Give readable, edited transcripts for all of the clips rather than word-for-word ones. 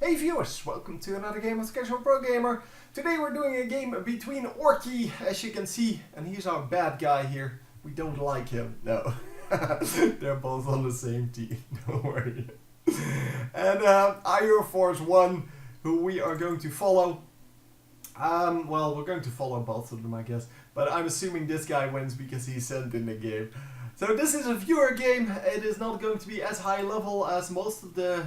Hey viewers, welcome to another game of Casual Pro Gamer. Today we're doing a game between Orky, as you can see, and he's our bad guy here. We don't like him, no. They're both on the same team, don't worry. And Iron Force 1, who we are going to follow. Well, we're going to follow both of them, I guess. But I'm assuming this guy wins because he's sent in the game. So this is a viewer game. It is not going to be as high level as most of the,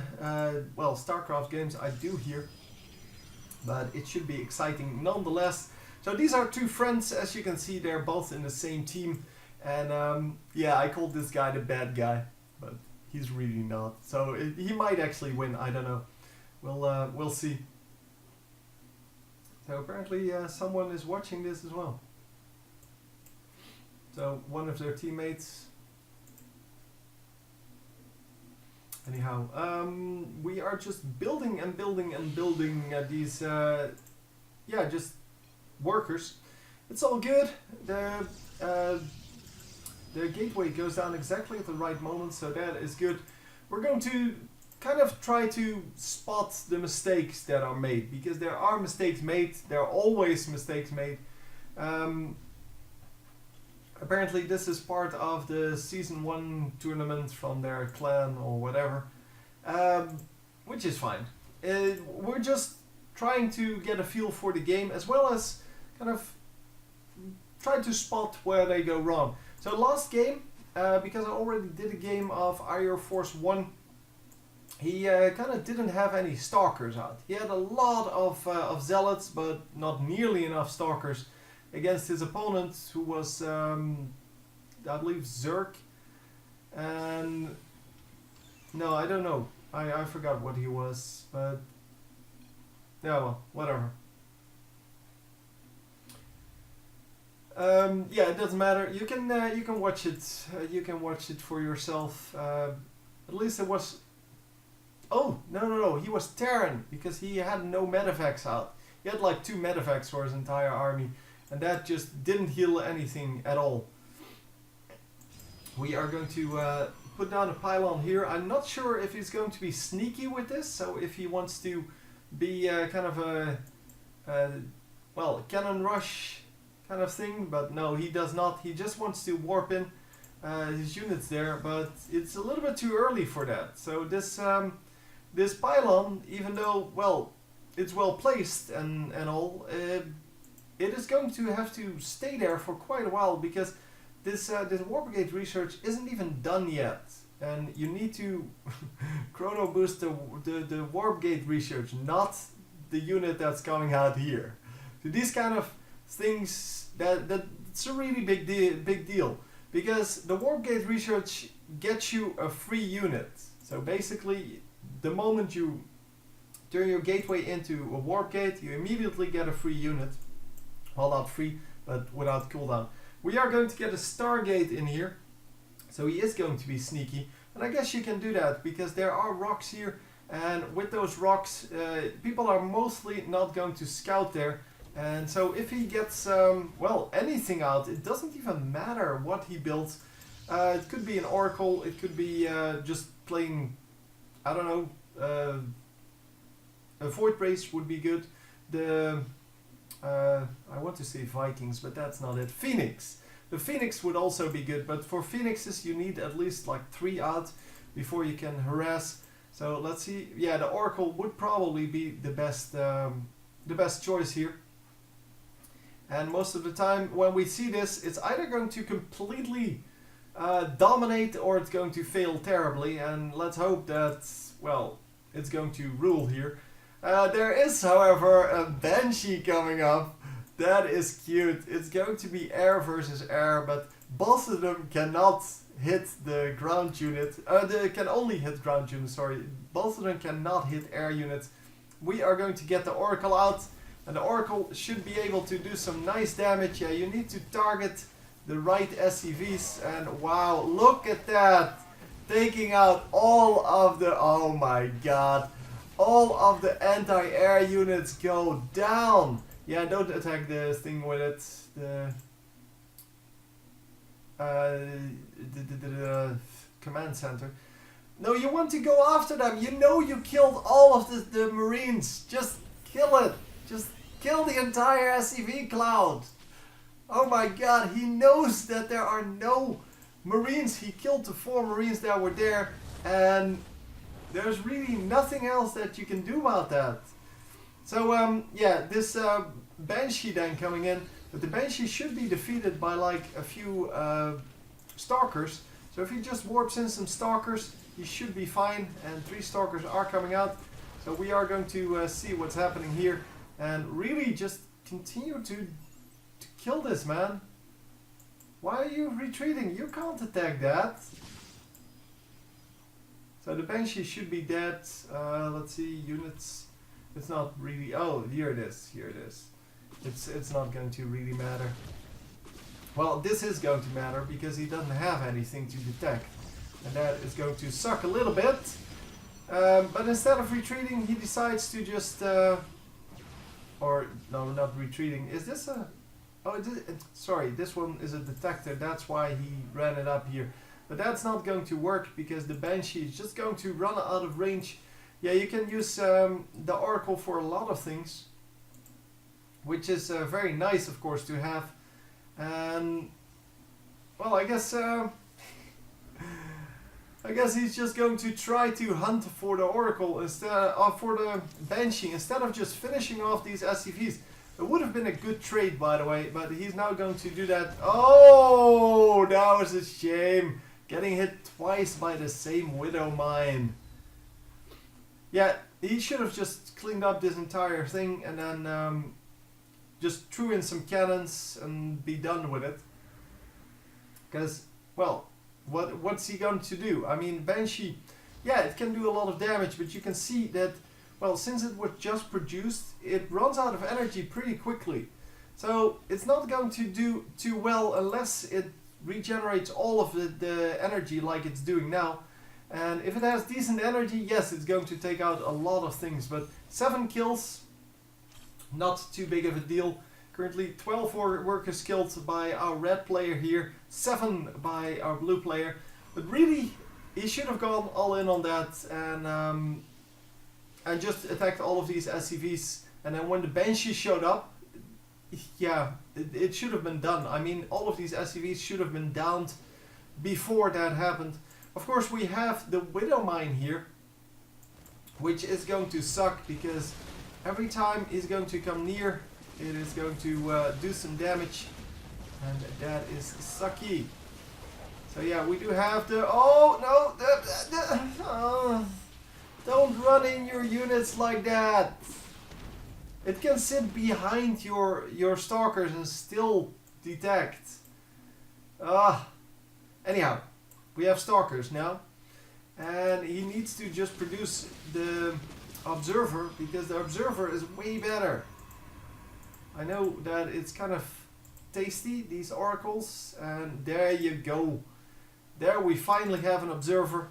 well, StarCraft games I do here. But it should be exciting nonetheless. So these are two friends. As you can see, they're both in the same team. And yeah, I called this guy the bad guy. But he's really not. So he might actually win. I don't know. We'll see. So apparently someone is watching this as well. So one of their teammates. Anyhow, we are just building and building and building these, yeah, just workers. It's all good. The gateway goes down exactly at the right moment, so that is good. We're going to kind of try to spot the mistakes that are made, because there are mistakes made. There are always mistakes made. Apparently this is part of the Season 1 tournament from their clan or whatever, which is fine. We're just trying to get a feel for the game, as well as kind of try to spot where they go wrong. So last game, because I already did a game of Iron Force 1, he kind of didn't have any stalkers out. He had a lot of zealots, but not nearly enough stalkers against his opponent, who was, I believe, Zerk. And no, I don't know. I forgot what he was, but yeah, well, whatever. Yeah, it doesn't matter. You can watch it. You can watch it for yourself. At least it was. Oh no! He was Terran, because he had no medevacs out. He had like 2 medevacs for his entire army. And that just didn't heal anything at all. We are going to put down a pylon here. I'm not sure if he's going to be sneaky with this. So if he wants to be kind of a, well, cannon rush kind of thing. But no, he does not. He just wants to warp in his units there. But it's a little bit too early for that. So this this pylon, even though, well, it's well placed and all, it is going to have to stay there for quite a while, because this warp gate research isn't even done yet, and you need to chrono boost the warp gate research, not the unit that's coming out here. So these kind of things, that's a really big deal, because the warp gate research gets you a free unit. So basically, the moment you turn your gateway into a warp gate, you immediately get a free unit. Well, not free, but without cooldown. We are going to get a Stargate in here, so he is going to be sneaky. And I guess you can do that, because there are rocks here, and with those rocks, people are mostly not going to scout there. And so if he gets, well, anything out, it doesn't even matter what he builds. It could be an Oracle, it could be just playing, I don't know, a Void Brace would be good. I want to say Vikings, but that's not it. Phoenix. The Phoenix would also be good, but for Phoenixes you need at least like 3 out before you can harass. So let's see. Yeah, the Oracle would probably be the best choice here. And most of the time when we see this, it's either going to completely dominate, or it's going to fail terribly. And let's hope that, well, it's going to rule here. There is, however, a Banshee coming up. That is cute. It's going to be air versus air, but both of them cannot hit the ground unit. They can only hit ground units, sorry. Both of them cannot hit air units. We are going to get the Oracle out, and the Oracle should be able to do some nice damage. Yeah, you need to target the right SCVs, and wow, look at that! Taking out all of the, oh my god. All of the anti-air units go down. Yeah, don't attack the thing with it. The command center. No, you want to go after them. You know you killed all of the Marines. Just kill it. Just kill the entire SCV cloud. Oh my god, he knows that there are no Marines. He killed the 4 Marines that were there, and there's really nothing else that you can do about that. So yeah, this Banshee then coming in, but the Banshee should be defeated by like a few Stalkers. So if he just warps in some Stalkers, he should be fine, and 3 Stalkers are coming out. So we are going to see what's happening here, and really just continue to kill this, man. Why are you retreating? You can't attack that. So the Banshee should be dead. Let's see, units. It's not really. Oh, here it is. Here it is. It's not going to really matter. Well, this is going to matter because he doesn't have anything to detect, and that is going to suck a little bit. But instead of retreating, he decides to just. Or no, not retreating. Is this a? Oh, sorry, this one is a detector, that's why he ran it up here. But that's not going to work because the Banshee is just going to run out of range. Yeah, you can use the Oracle for a lot of things, which is very nice, of course, to have. And, well, I guess he's just going to try to hunt for the Oracle instead, for the Banshee, instead of just finishing off these SCVs. It would have been a good trade, by the way, but he's now going to do that. Oh, that was a shame. Getting hit twice by the same Widow Mine. Yeah, he should have just cleaned up this entire thing and then just threw in some cannons and be done with it. Because, well, what's he going to do? I mean, Banshee, yeah, it can do a lot of damage, but you can see that, well, since it was just produced, it runs out of energy pretty quickly. So it's not going to do too well unless it regenerates all of the energy like it's doing now. And if it has decent energy, yes, it's going to take out a lot of things. But 7 kills, not too big of a deal. Currently 12 workers killed by our red player here, 7 by our blue player. But really, he should have gone all in on that and just attacked all of these SCVs. And then when the Banshee showed up, yeah, it should have been done. I mean, all of these SCVs should have been downed before that happened. Of course, we have the Widow Mine here, which is going to suck because every time he's going to come near, it is going to do some damage, and that is sucky. So yeah, we do have the... Oh, no! Don't run in your units like that! It can sit behind your stalkers and still detect. Anyhow, we have stalkers now, and he needs to just produce the observer because the observer is way better. I know that it's kind of tasty, these oracles, and there you go. There we finally have an observer.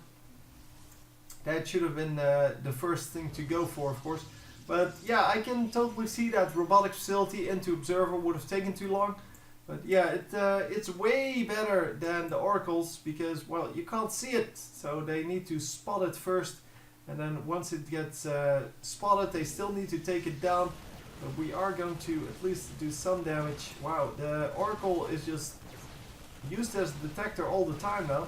That should have been the first thing to go for, of course. But yeah, I can totally see that robotic facility into observer would have taken too long. But yeah, it's way better than the oracles because, well, you can't see it. So they need to spot it first. And then once it gets spotted, they still need to take it down. But we are going to at least do some damage. Wow, the oracle is just used as a detector all the time now.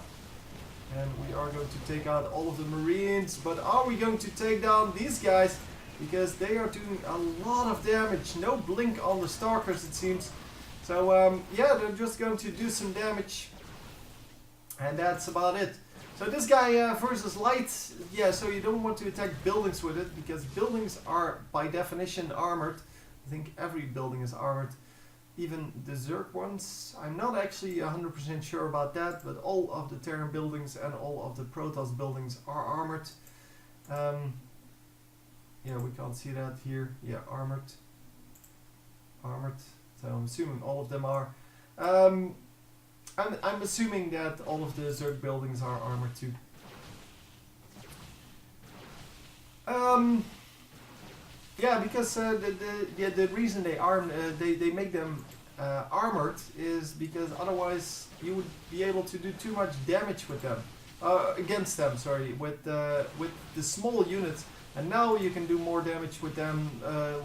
And we are going to take out all of the Marines. But are we going to take down these guys? Because they are doing a lot of damage. No blink on the stalkers, it seems. So yeah, they're just going to do some damage. And that's about it. So this guy versus light. Yeah, so you don't want to attack buildings with it. Because buildings are by definition armored. I think every building is armored. Even the Zerg ones. I'm not actually 100% sure about that. But all of the Terran buildings and all of the Protoss buildings are armored. Yeah, we can't see that here. Yeah, armored. Armored. So I'm assuming all of them are. I'm assuming that all of the Zerg buildings are armored too. Yeah, because the reason they make them armored is because otherwise you would be able to do too much damage with them. against them. Sorry, with the small units, and now you can do more damage with them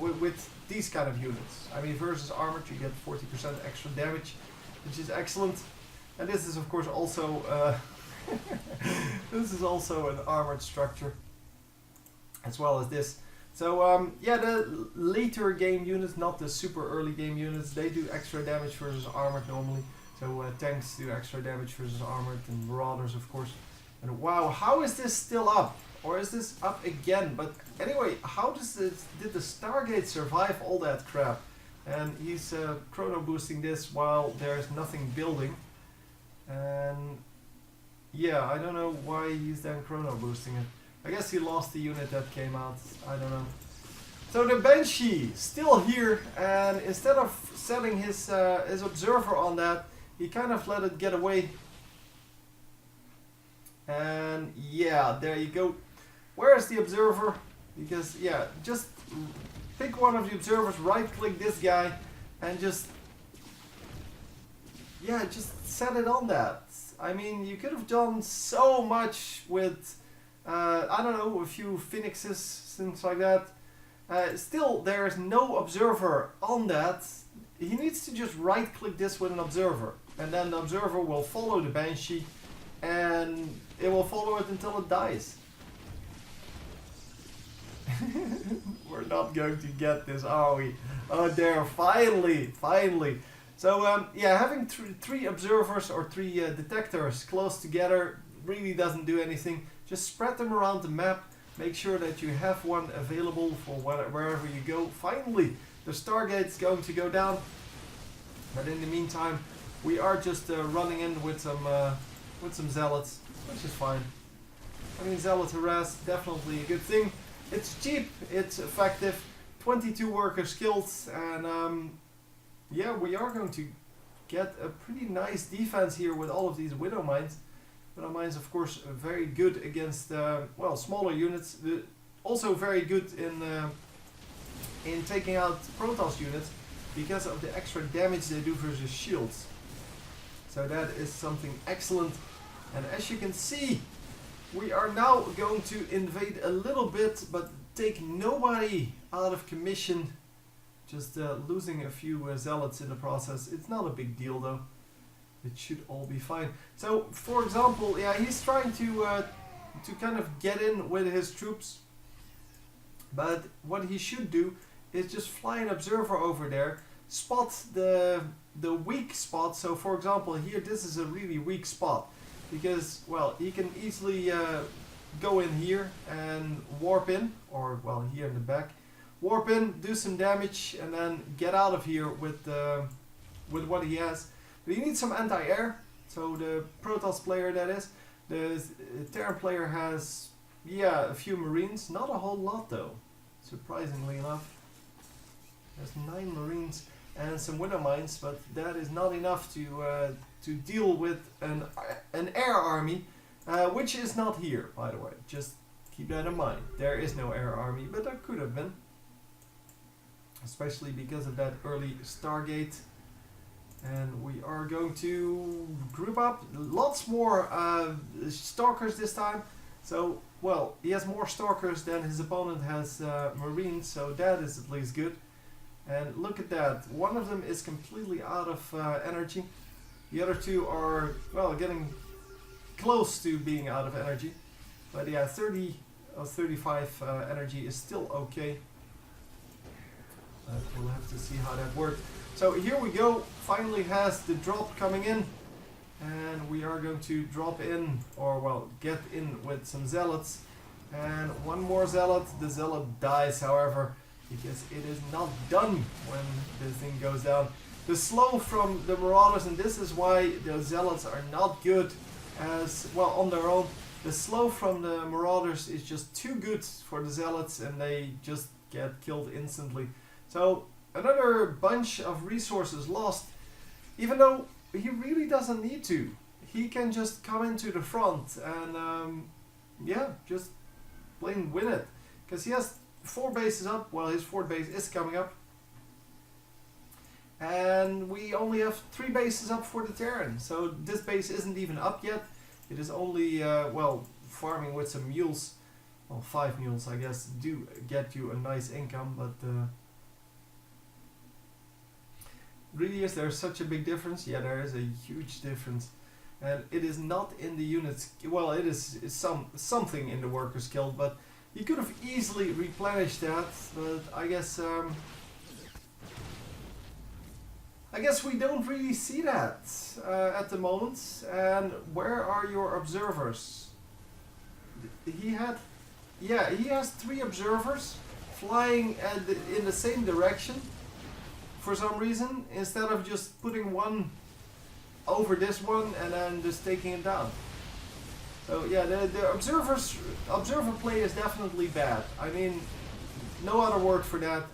with these kind of units. I mean, versus armored, you get 40% extra damage, which is excellent. And this is of course also this is also an armored structure, as well as this. So yeah, the later game units, not the super early game units, they do extra damage versus armored normally. So tanks do extra damage versus armored, and marauders of course. And wow, how is this still up? Or is this up again? But anyway, how did the Stargate survive all that crap? And he's chrono boosting this while there's nothing building. And yeah, I don't know why he's then chrono boosting it. I guess he lost the unit that came out, I don't know. So the Banshee, still here, and instead of setting his observer on that, he kind of let it get away. And yeah, there you go. Where is the observer? Because yeah, just pick one of the observers, right click this guy, and just set it on that. I mean, you could have done so much with I don't know, a few phoenixes, things like that. Still, there is no observer on that. He needs to just right click this with an observer, and then the observer will follow the Banshee, and it will follow it until it dies. We're not going to get this, are we? Oh, there, finally. So yeah, having three observers or three detectors close together really doesn't do anything. Just spread them around the map. Make sure that you have one available for wherever you go. Finally, the Stargate's going to go down. But in the meantime, we are just running in with some zealots, which is fine. I mean, zealot harass, definitely a good thing. It's cheap, it's effective, 22 workers killed, and yeah, we are going to get a pretty nice defense here with all of these Widow Mines. Widow Mines, of course, very good against well, smaller units. Also very good in taking out Protoss units because of the extra damage they do versus shields. So that is something excellent. And as you can see, we are now going to invade a little bit, but take nobody out of commission. Just losing a few zealots in the process. It's not a big deal though. It should all be fine. So, for example, yeah, he's trying to kind of get in with his troops. But what he should do is just fly an observer over there, spot the weak spot. So, for example, here this is a really weak spot. Because, well, he can easily go in here and warp in, or, well, here in the back. Warp in, do some damage, and then get out of here with what he has. But he needs some anti-air, so the Protoss player that is. The Terran player has, yeah, a few Marines, not a whole lot though, surprisingly enough. There's 9 Marines and some Widow Mines, but that is not enough to deal with an air army, which is not here, by the way. Just keep that in mind. There is no air army, but there could have been. Especially because of that early Stargate. And we are going to group up lots more Stalkers this time. So, well, he has more Stalkers than his opponent has Marines, so that is at least good. And look at that, one of them is completely out of energy. The other two are, well, getting close to being out of energy. But yeah, 30 or 35 energy is still okay. We'll have to see how that works. So here we go, finally has the drop coming in. And we are going to drop in, or well, get in with some zealots. And one more zealot. The zealot dies, however, because it is not done when this thing goes down. The slow from the Marauders, and this is why the zealots are not good as, well, on their own. The slow from the Marauders is just too good for the zealots, and they just get killed instantly. So another bunch of resources lost, even though he really doesn't need to. He can just come into the front and yeah, just plain win it. Because he has 4 bases up, well, his 4th base is coming up. And we only have 3 bases up for the Terran, so this base isn't even up yet. It is only, well, farming with some mules, well, 5 mules I guess, do get you a nice income, but really is there such a big difference? Yeah, there is a huge difference. And it is not in the units, well, it is something in the workers guild, but you could have easily replenished that, but I guess we don't really see that at the moment. And where are your observers? He has 3 observers flying in the same direction for some reason, instead of just putting one over this one and then just taking it down. So yeah, the observer play is definitely bad. I mean, no other word for that.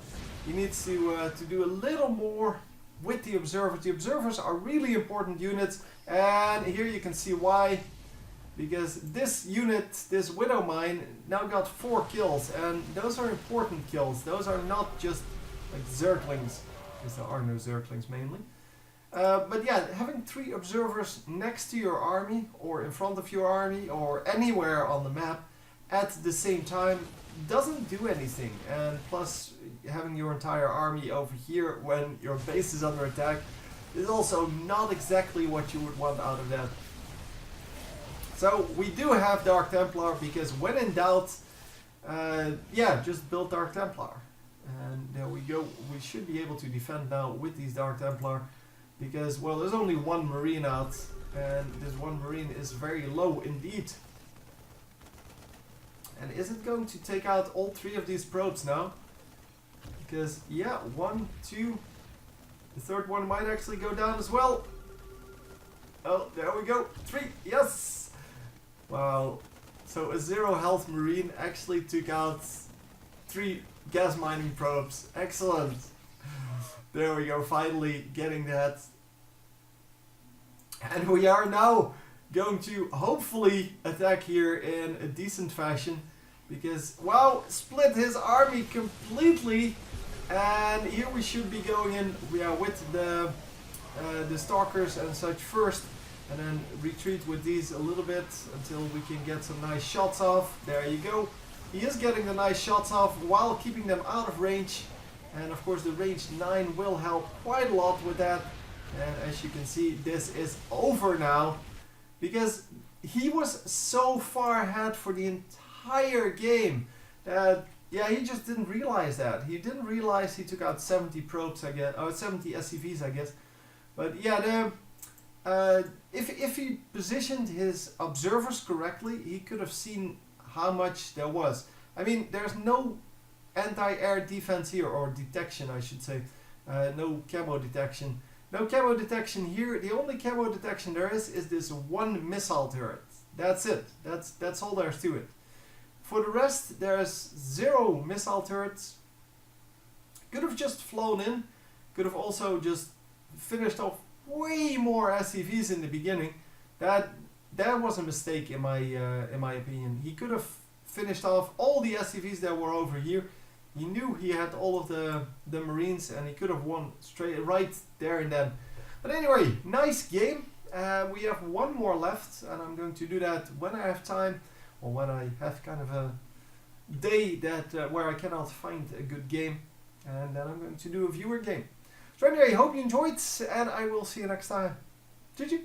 You need to do a little more with the observers. The observers are really important units, and here you can see why. Because this unit, this Widow Mine, now got 4 kills, and those are important kills. Those are not just like Zerglings, because there are no Zerglings mainly. But yeah, having 3 observers next to your army, or in front of your army, or anywhere on the map at the same time doesn't do anything. And plus, having your entire army over here when your base is under attack is also not exactly what you would want out of that. So we do have Dark Templar, because when in doubt, yeah, just build Dark Templar. And there we go. We should be able to defend now with these Dark Templar. Because, well, there's only 1 Marine out, and this 1 Marine is very low indeed. And is it going to take out all 3 of these probes now? Because, yeah, 1, 2, the third one might actually go down as well. Oh, there we go, 3, yes! Wow, so a 0 health Marine actually took out 3 gas mining probes, excellent! There we go, finally getting that. And we are now going to hopefully attack here in a decent fashion. Because, wow, split his army completely. And here we should be going in with the stalkers and such first. And then retreat with these a little bit until we can get some nice shots off. There you go. He is getting the nice shots off while keeping them out of range. And of course the range 9 will help quite a lot with that. And as you can see, this is over now. Because he was so far ahead for the entire game that, yeah, he just didn't realize that. He didn't realize he took out 70 probes, I guess, or 70 SCVs, I guess. But yeah, if he positioned his observers correctly, he could have seen how much there was. I mean, there's no anti-air defense here, or detection I should say. No camo detection. No camo detection here. The only camo detection there is this 1 missile turret. That's it. That's all there's to it. For the rest, there's 0 missile turrets. Could have just flown in. Could have also just finished off way more SCVs in the beginning. That was a mistake in my opinion. He could have finished off all the SCVs that were over here. He knew he had all of the Marines, and he could have won straight right there and then. But anyway, nice game. We have 1 more left, and I'm going to do that when I have time, or when I have kind of a day that where I cannot find a good game, and then I'm going to do a viewer game. So anyway, hope you enjoyed, and I will see you next time. GG!